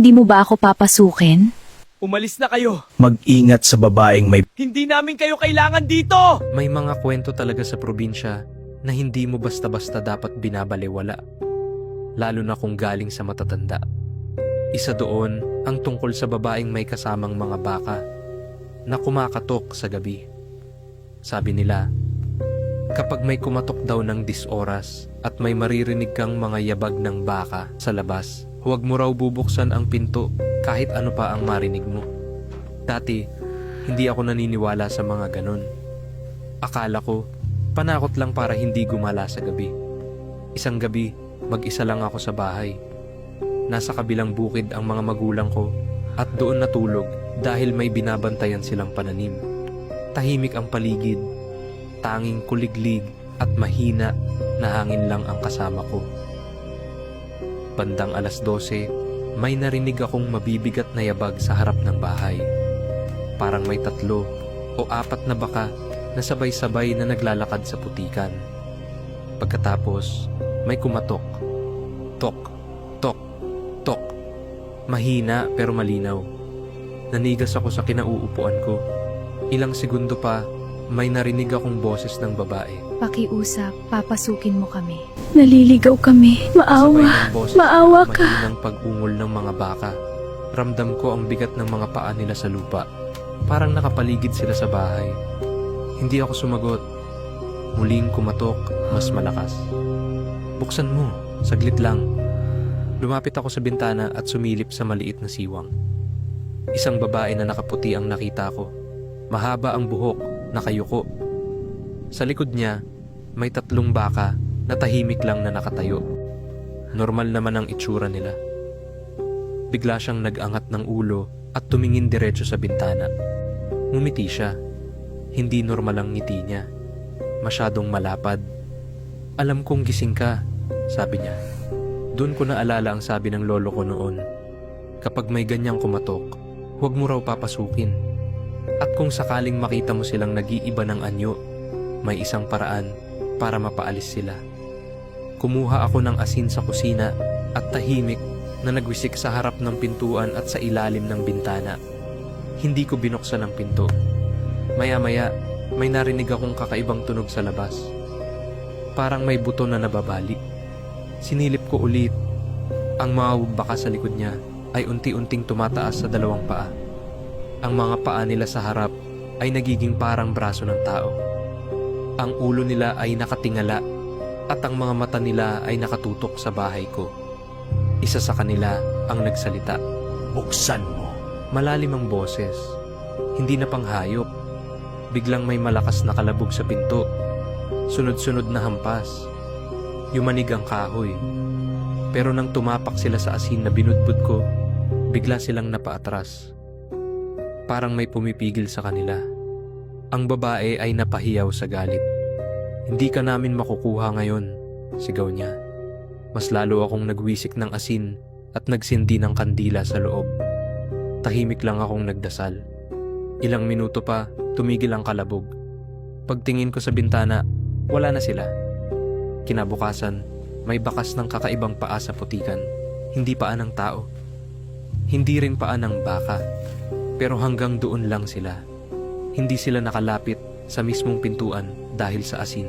Hindi mo ba ako papasukin? Umalis na kayo. Mag-ingat sa babaeng may Hindi namin kayo kailangan dito! May mga kwento talaga sa probinsya na hindi mo basta-basta dapat binabalewala, lalo na kung galing sa matatanda. Isa doon ang tungkol sa babaeng may kasamang mga baka na kumakatok sa gabi. Sabi nila, kapag may kumatok daw ng 10 oras at may maririnig kang mga yabag ng baka sa labas, huwag mo raw bubuksan ang pinto kahit ano pa ang marinig mo. Dati, hindi ako naniniwala sa mga ganon. Akala ko, panakot lang para hindi gumala sa gabi. Isang gabi, mag-isa lang ako sa bahay. Nasa kabilang bukid ang mga magulang ko at doon natulog dahil may binabantayan silang pananim. Tahimik ang paligid, tanging kuliglig at mahina na hangin lang ang kasama ko. Bandang 12:00, may narinig akong mabibigat na yabag sa harap ng bahay. Parang may 3 o 4 na baka na sabay-sabay na naglalakad sa putikan. Pagkatapos, may kumatok. Tok, tok, tok. Mahina pero malinaw. Nanigas ako sa kinauupuan ko. Ilang segundo pa, may narinig akong boses ng babae. Pakiusap, papasukin mo kami. Naliligaw kami. Kasabay Maawa. ng boses Maawa at ka. mahinang pag-ungol ng mga baka. Ramdam ko ang bigat ng mga paa nila sa lupa. Parang nakapaligid sila sa bahay. Hindi ako sumagot. Muling kumatok, mas malakas. Buksan mo, saglit lang. Lumapit ako sa bintana at sumilip sa maliit na siwang. Isang babae na nakaputi ang nakita ko. Mahaba ang buhok, nakayuko. Sa likod niya, may 3 baka na tahimik lang na nakatayo. Normal naman ang itsura nila. Bigla siyang nag-angat ng ulo at tumingin diretso sa bintana. Ngumiti siya. Hindi normal ang ngiti niya. Masyadong malapad. Alam kong gising ka, sabi niya. Doon ko naalala ang sabi ng lolo ko noon. Kapag may ganyang kumatok, huwag mo raw papasukin. At kung sakaling makita mo silang nag-iiba ng anyo, may isang paraan para mapaalis sila. Kumuha ako ng asin sa kusina at tahimik na nagwisik sa harap ng pintuan at sa ilalim ng bintana. Hindi ko binuksan ang pinto. Maya-maya, may narinig akong kakaibang tunog sa labas. Parang may buto na nababali. Sinilip ko ulit. Ang mga baka sa likod niya ay unti-unting tumataas sa 2 paa. Ang mga paa nila sa harap ay nagiging parang braso ng tao. Ang ulo nila ay nakatingala at ang mga mata nila ay nakatutok sa bahay ko. Isa sa kanila ang nagsalita. buksan mo. Malalim ang boses. Hindi na panghayop. Biglang may malakas na kalabog sa pinto. Sunod-sunod na hampas. Yumanig ang kahoy. Pero nang tumapak sila sa asin na binudbud ko, bigla silang napaatras. Parang may pumipigil sa kanila. Ang babae ay napahiyaw sa galit. Hindi ka namin makukuha ngayon, sigaw niya. Mas lalo akong nagwisik ng asin at nagsindi ng kandila sa loob. Tahimik lang akong nagdasal. Ilang minuto pa, tumigil ang kalabog. Pagtingin ko sa bintana, wala na sila. Kinabukasan, may bakas ng kakaibang paa sa putikan. Hindi paa ng tao. Hindi rin paa ng baka. Pero hanggang doon lang sila. Hindi sila nakalapit sa mismong pintuan dahil sa asin.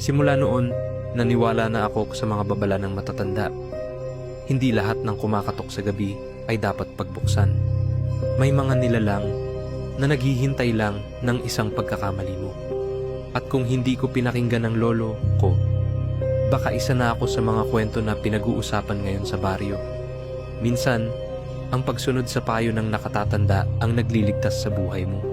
Simula noon, naniwala na ako sa mga babala ng matatanda. Hindi lahat ng kumakatok sa gabi ay dapat pagbuksan. May mga nilalang na naghihintay lang ng isang pagkakamali mo. At kung hindi ko pinakinggan ng lolo ko, baka isa na ako sa mga kwento na pinag-uusapan ngayon sa baryo. Minsan, ang pagsunod sa payo ng nakatatanda ang nagliligtas sa buhay mo.